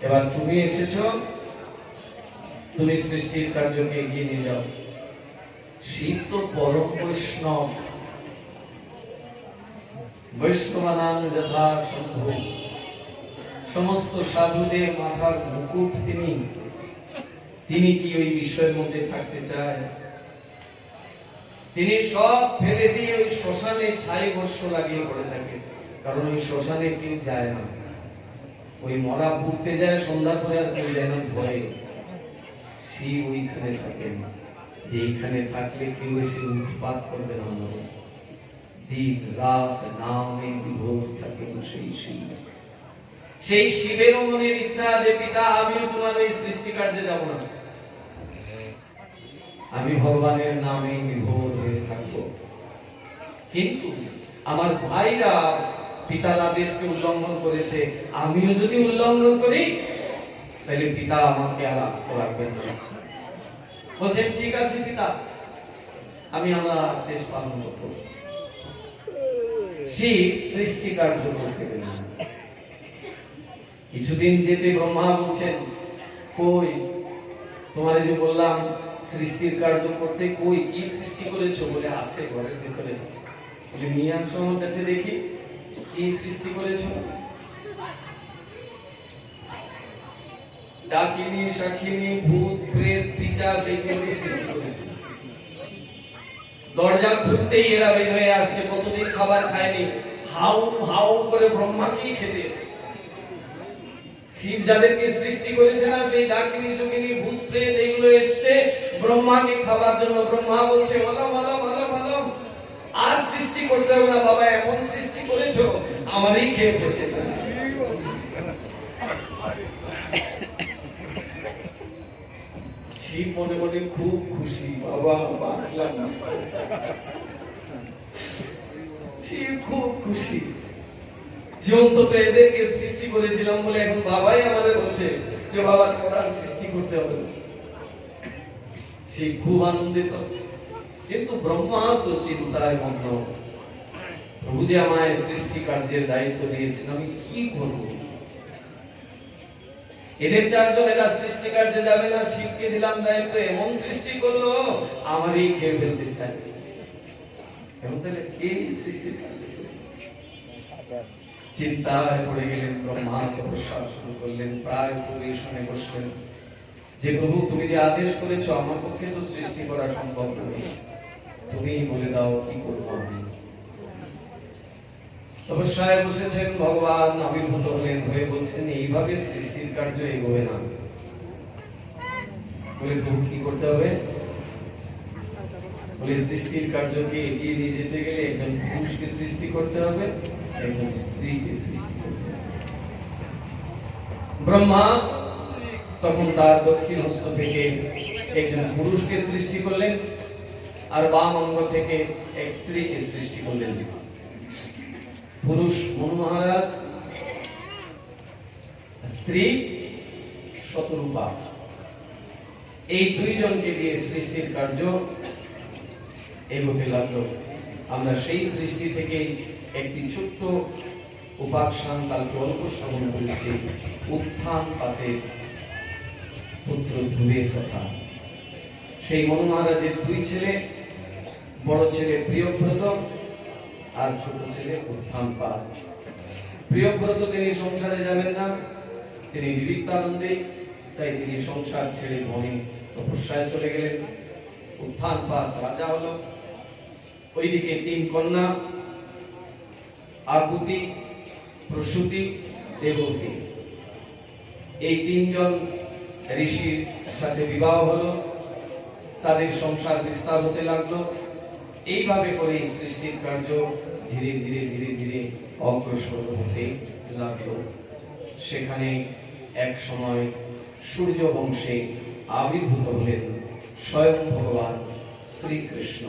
এবার তুমি এসেছো, তুমি সৃষ্টির কার্যকে এগিয়ে নিয়ে যাও। শিব তো পরম বৈষ্ণব, বৈষ্ণবানাং যথা শম্ভু, সমস্ত সাধুদের মাথার মুকুট তিনি। তিনি কি ওই বিষয়ের মধ্যে থাকতে চায়? তিনি সব ফেলে দিয়ে ওই শ্মশানে ছাই বর্ষ লাগিয়ে পড়ে থাকে। কারণ ওই শ্মশানে কেউ যায় না, ওই মরা পুড়তে যায় সন্ধ্যার পরে, আর কেউ যায় না ভয়ে। শিব ওইখানে থাকেন, যেইখানে থাকলে কেউ এসে উৎপাত করবে না। দিন রাত নামে বিভোর থাকেন সেই শিব। সেই শিবের মনের ইচ্ছা যে পিতা আমিও তোমার এই সৃষ্টি কার্যে যাব না, আমি ভগবানের নামে বিভোর হয়ে থাকবো। কিন্তু আমার ভাইরা পিতার আদেশকে উল্লঙ্ঘন করেছে, আমিও যদি উল্লঙ্ঘন করি তাহলে পিতা আমাকে আর আস্ত রাখবেন না। বলছেন ঠিক আছে পিতা, আমি আমার আদেশ পালন করব। শিব সৃষ্টি কার্য করতে গেলেন। কিছুদিন যেতে ব্রহ্মা বলছেন, কই তোমার যে বললাম সৃষ্টির কার্য করতে, কই কি সৃষ্টি করেছো? বলে আছে ঘরের ভিতরে। বলে নিয়ে আসো আমার কাছে দেখি, কি সৃষ্টি করেছো? ডাকিনী শাকিনী ভূত প্রেত পিশাচ এইগুলো সৃষ্টি করেছে। দরজা খুলতেই এরা বের হয়ে আসছে, কতদিন খাবার খায়নি, হাউ হাউ করে ব্রহ্মাকেই খেতে এসেছে। শিব যাদেরকে সৃষ্টি করেছে না, সেই ডাকিনী যোগিনী ভূত প্রেত এইগুলো এসছে ব্রহ্মাকে খাবার জন্য। ব্রহ্মা বলছে ভালো ভালো ভালো ভালো, আর সৃষ্টি করতে হবে না বাবা, এমন সৃষ্টি করেছো আমারই খেয়ে ফেলতে চাই। শিব মনে মনে খুব খুশি, বাবা বাঁচলাম না। শিব খুব খুশি যে অন্তত এদেরকে সৃষ্টি করেছিলাম বলে এখন বাবাই আমাদের বলছে যে বাবা তোমার সৃষ্টি করতে হবে। শিব খুব আনন্দিত। কিন্তু ব্রহ্মা তো চিন্তায় মগ্ন, প্রভু যে আমায় সৃষ্টি কার্যের দায়িত্ব দিয়েছেন, আমি কি করব? এদের চারজন এরা সৃষ্টি কার্যে যাবে না, শিবকে দিলাম দায়িত্ব, এমন সৃষ্টি করলো আমারই খেয়ে ফেলতে চাই। এখন তাহলে কে সৃষ্টি কার্য? চিন্তায় পড়ে গেলেন। ব্রহ্মা তপস্যা শুরু করলেন, প্রায় পরিবেশনে বসলেন যে প্রভু তুমি যে আদেশ করেছো আমার পক্ষে তো সৃষ্টি করা সম্ভব নয়, তুমি বলে দাও কি করবো আমি। তপস্যায় বসেছেন, ভগবান আবির্ভূত হলেন, হয়ে বলছেন এইভাবে সৃষ্টির কার্য এগোবে না। বলে প্রভু কি করতে হবে? বলে সৃষ্টির কার্যকে এগিয়ে নিয়ে যেতে গেলে একজন পুরুষকে সৃষ্টি করতে হবে, একজন স্ত্রীকে সৃষ্টি করতে হবে। ব্রহ্মা তখন তার দক্ষিণ হস্ত থেকে একজন পুরুষকে সৃষ্টি করলেন, আর বাম অঙ্গ থেকে এক স্ত্রীকে সৃষ্টি করলেন। পুরুষ মনু মহারাজ, স্ত্রী শতরূপা। এই দুইজনকে দিয়ে সৃষ্টির কার্য এগোতে লাগলো। আমরা সেই সৃষ্টি থেকে একটি ছোট্ট উপাখ্যান কালকে অল্প শ্রবণ করেছি, উত্থান পাতে পুত্র ধ্রুবের কথা। সেই মনু মহারাজের দুই ছেলে, বড় ছেলে প্রিয়ব্রত আর ছোট ছেলে উত্থানপাত। প্রিয়ব্রত তিনি সংসারে যাবেন না, তিনি বিবিক্তানন্দে, তাই তিনি সংসার ছেড়ে বনে তপস্যায় চলে গেলেন। উত্থানপাত রাজা হলো। ওইদিকে তিন কন্যা, আকুতি, প্রসূতি, দেবকী, এই তিনজন ঋষির সাথে বিবাহ হলো। তাদের সংসার বিস্তার হতে লাগলো। এইভাবে করে সৃষ্টির কার্য ধীরে ধীরে ধীরে ধীরে অগ্রসর হতে লাগলো। সেখানে এক সময় সূর্য বংশে আবির্ভূত হলেন স্বয়ং ভগবান শ্রীকৃষ্ণ।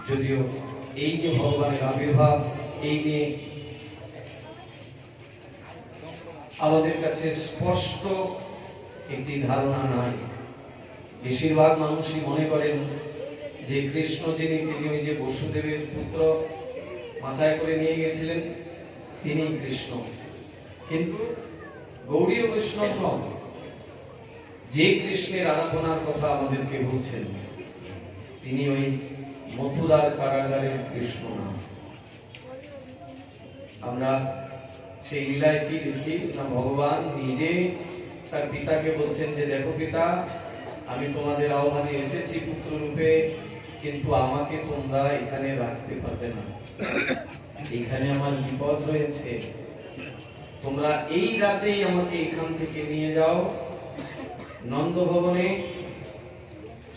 যদিও এই যে ভগবানের আবির্ভাব, এই নিয়ে আমাদের কাছে স্পষ্ট একটি ধারণা নাই। বেশিরভাগ মানুষই মনে করেন যে কৃষ্ণ যিনি, তিনি ওই যে বসুদেবের পুত্র মাথায় করে নিয়ে গেছিলেন, তিনি কৃষ্ণ। কিন্তু গৌড়ীয় বৈষ্ণবগণ যে কৃষ্ণের আরাধনার কথা আমাদেরকে বলছেন, তিনি ওই মথুরার কারাগারের কৃষ্ণ না। আমরা সেই লীলায় কি দেখি না, ভগবান নিজে তার পিতাকে বলছেন যে দেখো পিতা, আমি তোমাদের আহ্বানে এসেছি পুত্র রূপে, কিন্তু আমাকে তোমরা এখানে রাখতে পারবে না, এখানে আমার বিপদ রয়েছে, তোমরা এই রাতেই আমাকে এখান থেকে নিয়ে যাও নন্দ ভবনে।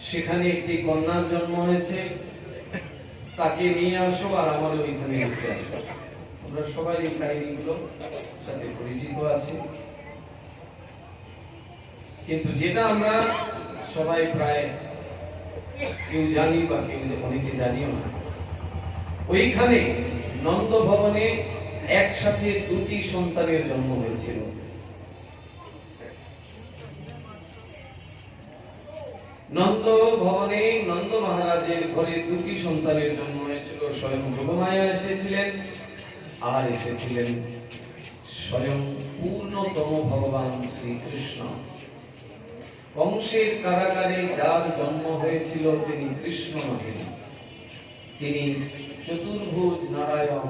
সেখানে একটি কন্যার জন্ম হয়েছে, তাকে নিয়ে আসো আর আমার ওইখানে রেখে আসো। আমরা সবাই এই কাহিনীগুলো সাথে পরিচিত আছি, কিন্তু যেটা আমরা সবাই প্রায় কেউ জানি বা কেউ অনেকে জানিও না, ওইখানে নন্দ ভবনে একসাথে দুটি সন্তানের জন্ম হয়েছিল। নন্দ ভবনে নন্দ মহারাজের ঘরে দুটি সন্তানের জন্ম হয়েছিল। স্বয়ং যোগমায়া এসেছিলেন, আর এসেছিলেন স্বয়ং পূর্ণতম ভগবান শ্রীকৃষ্ণ। কংসের কারাগারে যার জন্ম হয়েছিল তিনি কৃষ্ণ নহেন, তিনি চতুর্ভুজ নারায়ণ।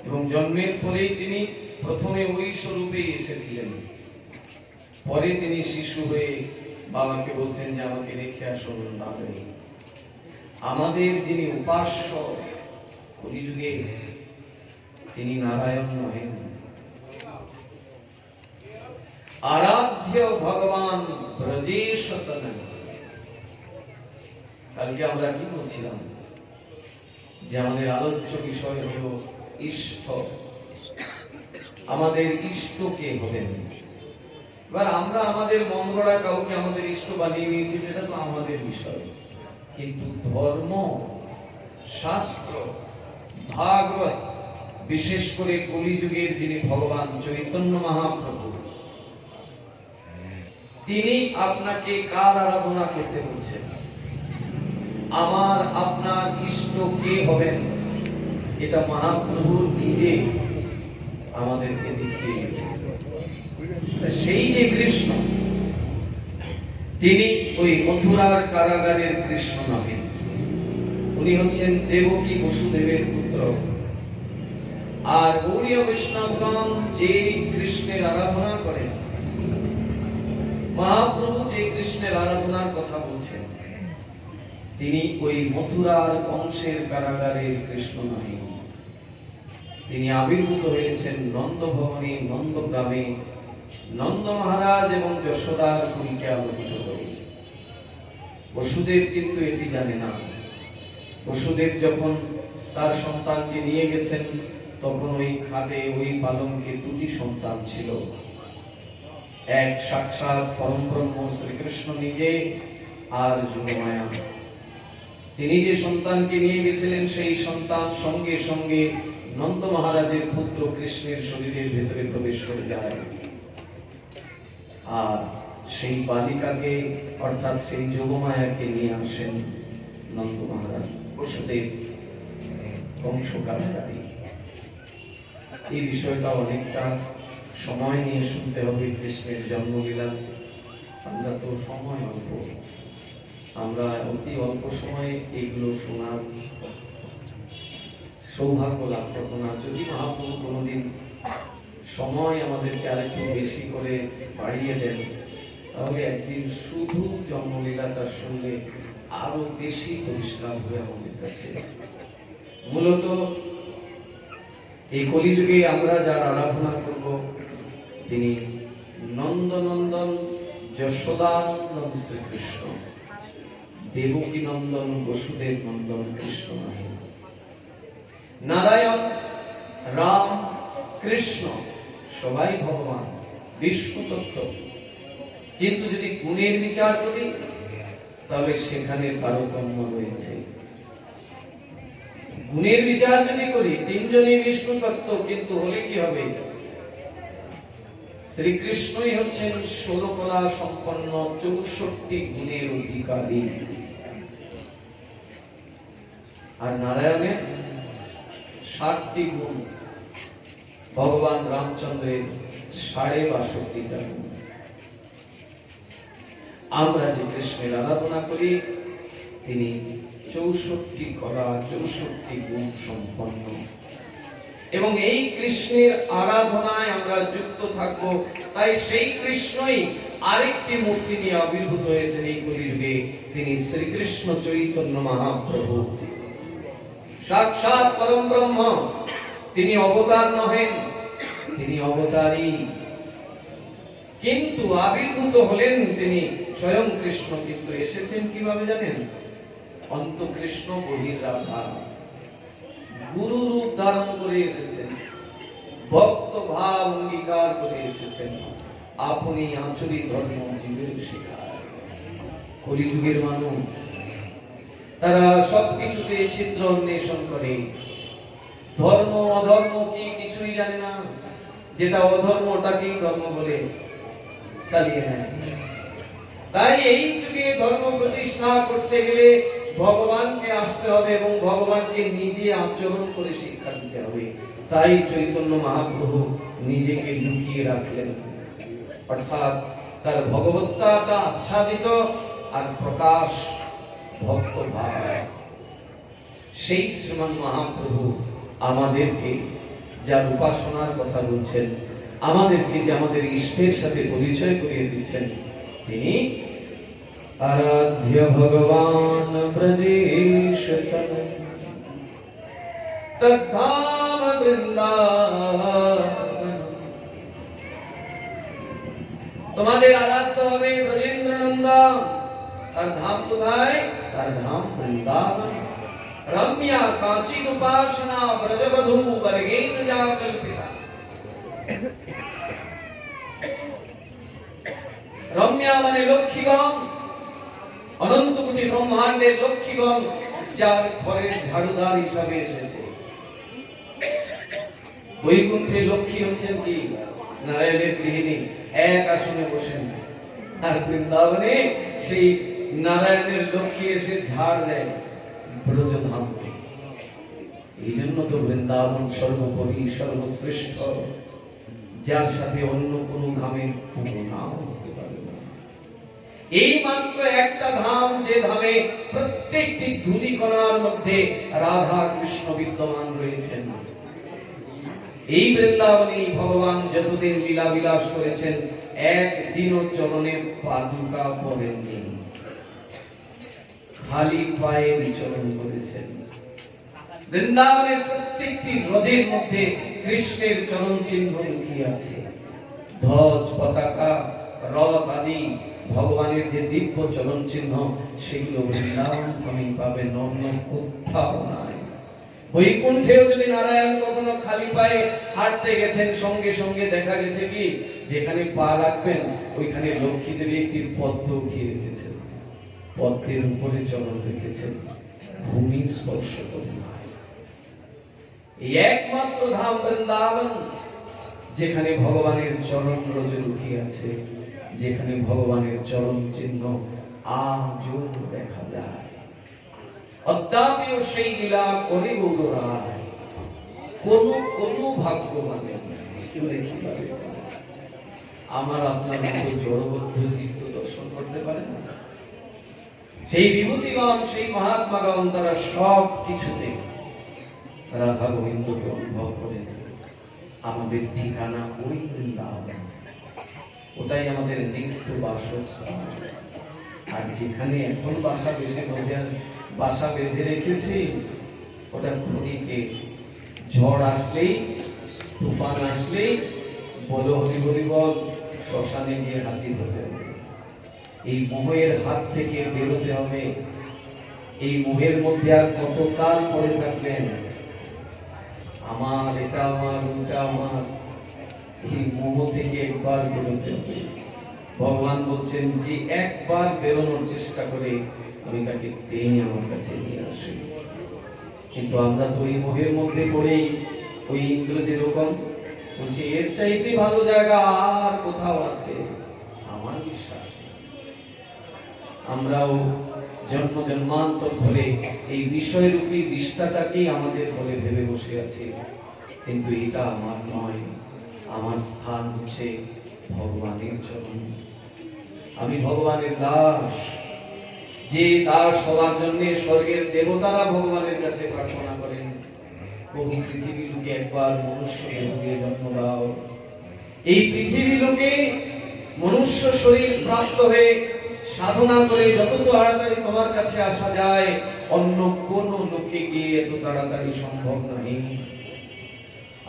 এবং জন্মের পরেই তিনি প্রথমে ওই স্বরূপেই এসেছিলেন, পরে তিনি শিশু হয়ে বাবাকে বলছেন যে আমাকে রেখে আসুন নামে। আমাদের যিনি উপাস্য কলিযুগে, তিনি নারায়ণ নহেন, আরাধ্য ভগবান ব্রজেশতনয়। কালকে আমরা কি বলছিলাম যে আমাদের আলোচ্য বিষয় হলো ইষ্ট। আমাদের ইষ্ট কে হবেন? এবার আমরা আমাদের মন গড়া কাউকে আমাদের ইষ্ট বানিয়ে নিয়েছি, সেটা তো আমাদের বিষয়, কিন্তু ধর্ম শাস্ত্র ভাগবত, বিশেষ করে কলিযুগের যিনি ভগবান চৈতন্য মহাপ্রভু, তিনি আপনাকে কার আরাধনা করতে বলছেন? আমার আপনার ইষ্ট কে হবেন? এটা মহাপ্রভু নিজে আমাদেরকে দেখিয়ে গেছেন। সেই যে কৃষ্ণ, তিনি ওই মথুরার কারাগারের কৃষ্ণ নহেন, উনি হচ্ছেন দেবকী বসুদেবের পুত্র। আর গৌড়ীয় বৈষ্ণবগণ যে কৃষ্ণের আরাধনা করেন, মহাপ্রভু যে কৃষ্ণের আরাধনার কথা বলছেন, তিনি ওই মথুরার কংসের কারাগারের কৃষ্ণ নহেন। তিনি আবির্ভূত হয়েছেন নন্দ ভবনে, নন্দ গ্রামে, নন্দ মহারাজ এবং যশোদার কুলকে আলোকিত করে। বসুদেব কিন্তু এটি জানে না। বসুদেব যখন তার সন্তানকে নিয়ে গেছেন, তখন ওই খাটে ওই পালঙ্কে দুটি সন্তান ছিল। এক সাক্ষাৎ পরম ব্রহ্ম শ্রীকৃষ্ণ নিজে, আর যোগমায়া। তিনি যে সন্তানকে নিয়ে গেছিলেন, সেই সন্তান সঙ্গে সঙ্গে নন্দ মহারাজের পুত্র কৃষ্ণের শরীরের ভেতরে প্রবেশ করে যায়। আর সেই বালিকাকে অর্থাৎ সেই যোগমায়াকে নিয়ে আসেন নন্দ মহারাজ বসুদেব কংস কারাগারে। এই বিষয়টা অনেকটা সময় নিয়ে শুনতে হবে। কৃষ্ণের জন্মলীলা, আমরা তো সময় অল্প, আমরা অতি অল্প সময়ে এইগুলো শোনার সৌভাগ্য লাভ করবো না। যদি মহাপ্রভু কোনোদিন সময় আমাদেরকে আরেকটু বেশি করে বাড়িয়ে দেন, তাহলে একদিন শুধু জন্মলীলাটা শুনলে আরো বেশি পরিষ্কার হবে আমাদের কাছে। মূলত এই কলিযুগে আমরা যার আরাধনা করব, তিনি নন্দনন্দন যশোদানন্দন শ্রীকৃষ্ণ, দেবকী নন্দন বসুদেব নন্দন কৃষ্ণ নহেন। নারায়ণ, রাম, কৃষ্ণ সবাই ভগবান, বিষ্ণু তত্ত্ব। কিন্তু যদি গুণের বিচার করি, তাহলে সেখানে তারতম্য রয়েছে। গুণের বিচার যদি করি, তিনজনই বিষ্ণু তত্ত্ব, কিন্তু হলে কি হবে? শ্রীকৃষ্ণই হচ্ছেন 16 কলা সম্পন্ন 64 গুণের অধিকারী, আর নারায়ণের 60টি গুণ। ভগবান রামচন্দ্রের 62.5টা গুণ। আমরা যে কৃষ্ণের আরাধনা করি তিনি 64 কলা 64 গুণ সম্পন্ন, এবং এই কৃষ্ণের আরাধনায় আমরা যুক্ত থাকব। তাই সেই কৃষ্ণই আরেকটি মূর্তি নিয়ে আবির্ভূত হয়েছেন এই কলিযুগে, তিনি শ্রীকৃষ্ণ চৈতন্য মহাপ্রভু, সাক্ষাৎ পরম ব্রহ্ম। তিনি অবতার নহেন, তিনি অবতারী, কিন্তু আবির্ভূত হলেন তিনি স্বয়ং কৃষ্ণ। কিন্তু এসেছেন কিভাবে জানেন? অন্তকৃষ্ণ বহির্রাধা, গুরু রূপ ধারণ করে এসেছেন, ভক্ত ভাব অঙ্গীকার করে এসেছেন, আপনি আচরি ধর্ম জীবের শিখায়। কলিযুগের মানুষ তারা সবকিছুতে ছিদ্র অন্বেষণ করে, ধর্ম অধর্ম কি কিছুই জানে না, যেটা অধর্ম ওটাকেই ধর্ম বলে চালিয়ে নেয়। তাই এই যুগে ধর্ম প্রতিষ্ঠা করতে গেলে ভগবানকে আসতে হবে এবং ভগবানকে নিজে আচরণ করে শিক্ষা দিতে হবে। তাই চৈতন্য মহাপ্রভু নিজেকে লুকিয়ে রাখলেন, অর্থাৎ তার ভগবত্তাটা আচ্ছাদিত আর প্রকাশ ভক্ত ভাব। সেই শ্রীমান মহাপ্রভু আমাদেরকে যার উপাসনার কথা বলছেন, আমাদেরকে যে আমাদের ইষ্টের সাথে পরিচয় করিয়ে দিচ্ছেন, তিনি আরাধ্য ভগবান ব্রজেশ তদ্ধাম বৃন্দাবন। তোমাদের আরাধ্য হবে ব্রজেন্দ্র নন্দন, আর ধাম কোথায়? তার ধাম বৃন্দাবন। রম্যা কাচিদ উপাসনা ব্রজবধূ বর্গেন যা কল্পিতা। রম্যা মানে লক্ষ্মীগণ, অনন্ত কোটি ব্রহ্মাণ্ডের লক্ষ্মীগণ যার ঘরের ঝাড়ুদার হিসাবে এসেছে। বৈকুণ্ঠে লক্ষ্মী হচ্ছেন কি? নারায়ণের গৃহিণী, এক আসনে বসেন। আর বৃন্দাবনে সেই নারায়ণের লক্ষ্মী এসে ঝাড় দেয় ব্রজধামকে। এই জন্য তো বৃন্দাবন সর্বোপরি সর্বশ্রেষ্ঠ, যার সাথে অন্য কোন ধামের তুলনাও হতে পারে না। এই মাত্র একটা ধাম, যে ধামে প্রত্যেকটি ধূলিকণার মধ্যে রাধা কৃষ্ণ বিদ্যমান রয়েছেন। এই বৃন্দাবনে ভগবান যতদিন লীলা বিলাস করেছেন, একদিনও চরণে পাদুকা পড়েননি, খালি পায়ে বিচরণ করেছেন। বৃন্দাবনের প্রত্যেকটি রজের মধ্যে কৃষ্ণের চরণ চিহ্ন লুকিয়ে আছে। ধ্বজ, পতাকা, রথ আদি ভগবানের যে দিব্য চরণ চিহ্ন, সেগুলো বৃন্দাবন আমি পাবেন, অন্য কোথাও নাই। বৈকুণ্ঠেও যদি নারায়ণ কখনো খালি পায়ে হাঁটতে গেছেন, সঙ্গে সঙ্গে দেখা গেছে কি, যেখানে পা রাখবেন ওইখানে লক্ষ্মী দেবী একটি পদ্ম উঠিয়ে রেখেছেন, পদ্মের উপরে চরণ রেখেছেন, ভূমি স্পর্শ করে নাই। এই একমাত্র ধাম বৃন্দাবন, যেখানে ভগবানের চরণ রজে লুকিয়ে আছে, যেখানে ভগবানের চরণ চিহ্ন আজও দেখা যায়। অদ্যাপিও সেই লীলা করে গৌরায়, কোন ভাগ্যবানের কেউ দেখি পাবে। আমার আপনার মতো জড়বদ্ধ জীব তো দর্শন করতে পারে না। সেই বিভূতিগণ, সেই মহাত্মাগণ, তারা সব কিছুতে রাধা গোবিন্দকে অনুভব করে। আমাদের ঠিকানা ওই বৃন্দাবন, ওটাই আমাদের নিত্য বাসস্থান। আর যেখানে এখন বাসা বেঁধে রেখেছি, ওটা ক্ষণিকে, ঝড় আসলেই, তুফান আসলেই বলো হরি হরি বল, শ্মশানে গিয়ে হাজির হতে হবে। এই মোহের হাত থেকে বেরোতে হবে। এই মোহের মধ্যে আর কতকাল পড়ে থাকবেন? আমার এটা, আমার ওটা, আমার, এই মোহ থেকে একবার বেরোতে হবে। ভগবান বলছেন যে একবার বেরোনোর চেষ্টা করে আমি তাকে টেনে আমার কাছে নিয়ে আসি। কিন্তু আমরা তো এই মোহের মধ্যে পড়েই ওই ইন্দ্র যেরকম বলছে, এর চাইতে ভালো জায়গা আর কোথাও আছে? আমার বিশ্বাস আমরাও জন্ম জন্মান্তর ধরে এই বিষয়রূপী বিষ্ঠাটাকেই আমাদের বলে ভেবে বসে আছি। কিন্তু এটা আমার নয়, আমার স্থান হচ্ছে ভগবানের চরণ। আমি ভগবানের দাস। যে দাস হওয়ার জন্য স্বর্গের দেবতারা ভগবানের কাছে প্রার্থনা করেন, প্রভু পৃথিবী লোকে একবার মনুষ্য দেহকে জন্ম দাও। এই পৃথিবী লোকে মনুষ্য শরীর প্রাপ্ত হয়ে সাধনা করে যত তাড়াতাড়ি তোমার কাছে আসা যায়, অন্য কোন লোকে গিয়ে এত তাড়াতাড়ি সম্ভব নয়।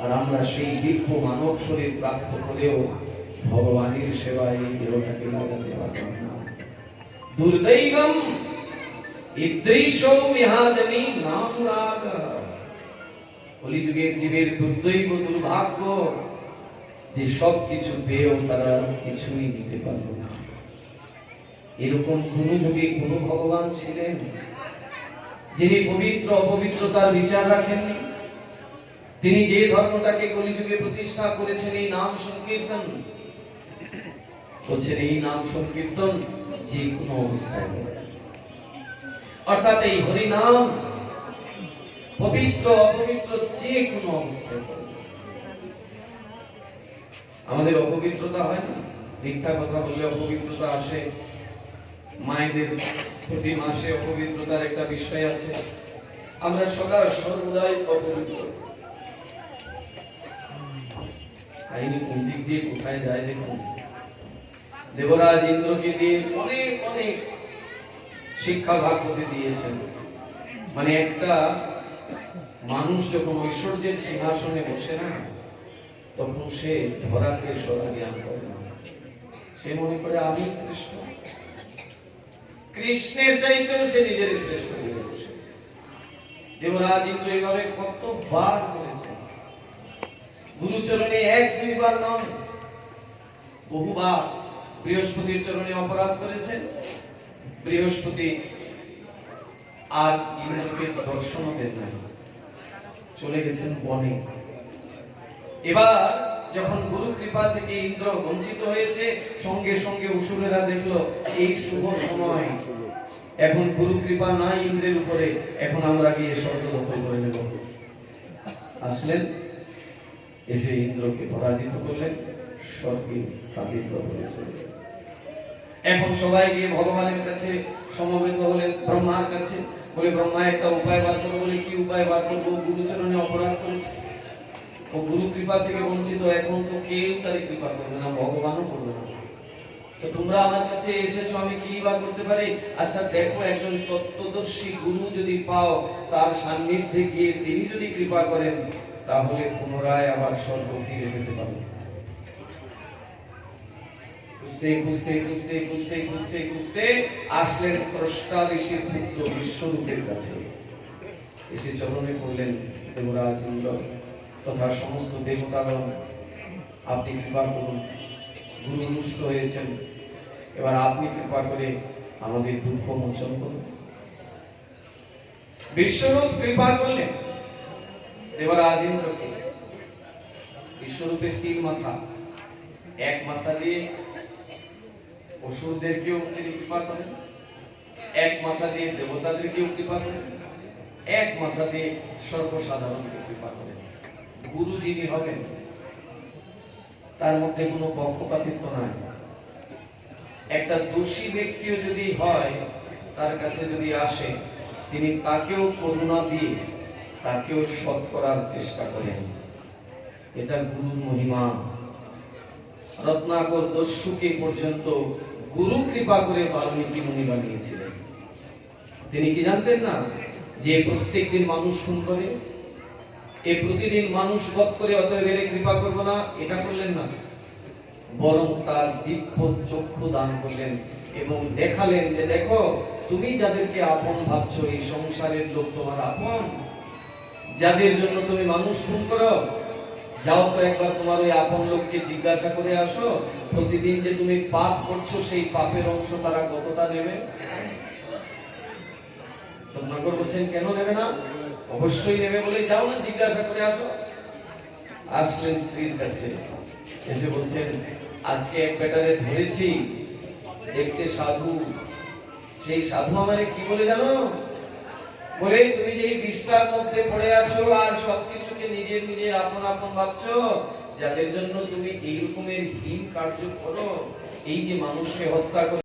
আর আমরা সেই দিব্য মানব শরীর প্রাপ্ত হলেও ভগবানের সেবায় এই দেহটাকে লাগাতে পারলাম না। দুর্দৈবম ইদৃশৌ বিহাজনী নামরাগ। কলিযুগের জীবের দুর্দৈব, দুর্ভাগ্য যে সব কিছু পেয়েও তারা কিছুই দিতে পারল না। এরকম কোন যুগে কোন ভগবান ছিলেন যিনি পবিত্র অপবিত্রতার বিচার রাখেননি? তিনি যে ধর্মটাকে কলিযুগে প্রতিষ্ঠা করেছেন, এই নাম সংকীর্তন বলছেন, এই নাম সংকীর্তন যে কোনো অবস্থায় হবে, অর্থাৎ এই হরি নাম পবিত্র অপবিত্র যে কোনো অবস্থায় হবে। আমাদের অপবিত্রতা হয় না, মিথ্যা কথা বললে অপবিত্রতা আসে, মায়েদের প্রতি মাসে অপবিত্রতার একটা বিষয় আছে। আমরা সদা সর্বদাই অপবিত্র। কাহিনী কোন দিক দিয়ে কোথায় যায় দেখুন। দেবরাজ ইন্দ্রকে দিয়ে অনেক অনেক শিক্ষা ভাগ করতে দিয়েছেন। মানে একটা মানুষ যখন ঐশ্বর্যের সিংহাসনে বসে না, তখন সে ধরাকে সদা জ্ঞান করে না। সে মনে করে আমি শ্রেষ্ঠ, কৃষ্ণের চাইতেও সে নিজের শ্রেষ্ঠ বলে বসে। দেবরাজ ইন্দ্র এইভাবে কতবার করেছে, গুরুচরণে এক দুইবার নয়, বহুবার বৃহস্পতির চরণে অপরাধ করেছেন। বৃহস্পতি আর ইন্দ্রকে দর্শন দেন না, চলে গেছেন বনে। এবার যখন গুরু কৃপা থেকে ইন্দ্র বঞ্চিত হয়েছে, সঙ্গে সঙ্গে অসুরেরা দেখলো এই শুভ সময়, এখন গুরু কৃপা নাই ইন্দ্রের উপরে, এখন আমরা গিয়ে স্বর্গ দখল করে নেব। আসলেন, এসে ইন্দ্রকে পরাজিত করলেন, স্বর্গে আবির্ভাব হয়েছে। এখন সবাই গিয়ে ভগবানের কাছে সমবেত হলেন, ব্রহ্মার কাছে। বলে ব্রহ্মা একটা উপায় বার করো। বলে কি উপায় বার করবো? গুরুচরণে অপরাধ করেছে, ও গুরু কৃপা থেকে বঞ্চিত, এখন তো কেউ তার কৃপা করবে না, ভগবানও করবে না। তো তোমরা আমার কাছে এসেছো, আমি কি বার করতে পারি? আচ্ছা দেখো, একজন তত্ত্বদর্শী গুরু যদি পাও, তার সান্নিধ্যে গিয়ে তিনি যদি কৃপা করেন, তাহলে পুনরায় আবার স্বর্গ ফিরে যেতে পারবে। খুঁজতে খুঁজতে খুঁজতে খুঁজতে খুঁজতে খুঁজতে আসলেন ত্রষ্টা ঋষির পুত্র বিশ্বরূপের কাছে। এসে চরণে পড়লেন, দেবরাজ ইন্দ্র তথা সমস্ত দেবতাগণ, আপনি কৃপা করুন, গুরু রুষ্ট হয়েছেন, এবার আপনি কৃপা করে আমাদের দুঃখ মোচন করুন। বিশ্বরূপ কৃপা করলেন দেবরাজ ইন্দ্রকে। বিশ্বরূপের তিন মাথা, এক মাথা দিয়ে অসুরদেরকেও তিনি কৃপা করেন, এক মাথা দিয়ে দেবতাদেরকেও কৃপা করেন, এক মাথা দিয়ে সর্বসাধারণকে কৃপা করেন। গুরু যিনি হবেন, তার মধ্যে কোনো পক্ষপাতিত্ব নাই। একটা দোষী ব্যক্তিও যদি হয়, তার কাছে যদি আসে, তিনি তাকেও করুণা দিয়ে তাকেও সৎ করার চেষ্টা করেন। এটা গুরুর মহিমা। রত্নাকর দস্যুকে পর্যন্ত গুরু কৃপা করে বাল্মীকি মুনি বানিয়েছিলেন। তিনি কি জানতেন না যে প্রত্যেকদিন মানুষ খুন করে, এই প্রতিদিন মানুষ বধ করে, অতএব এর কৃপা করব না, এটা করলেন না, বরং তার দিব্য চক্ষু দান করলেন এবং দেখালেন যে দেখো, তুমি যাদেরকে আপন ভাবছো, এই সংসারের লোক তোমার আপন, যাদের জন্য তুমি মানুষ খুন করো, যাও তো একবার তোমার ওই আপন লোককে জিজ্ঞাসা করে আসো, প্রতিদিন যে তুমি পাপ করছো, সেই পাপের অংশ তারা কতটা নেবে। রত্নাকর বলছেন, কেন নেবে না? অবশ্যই নেবে, বলে যাও না জিজ্ঞাসা করে আসো। আসলেন স্ত্রীর কাছে, এসে বলছেন, আজকে এক বেটারে ধরেছি, দেখতে সাধু, সেই সাধু আমারে কি বলে জানো? বলে তুমি যে এই বিস্তার মধ্যে পড়ে আছো আর সবকিছুকে নিজের নিজের আপন আপন ভাবছো, যাদের জন্য তুমি এই রকমের হীন কার্য করো, এই যে মানুষকে হত্যা করে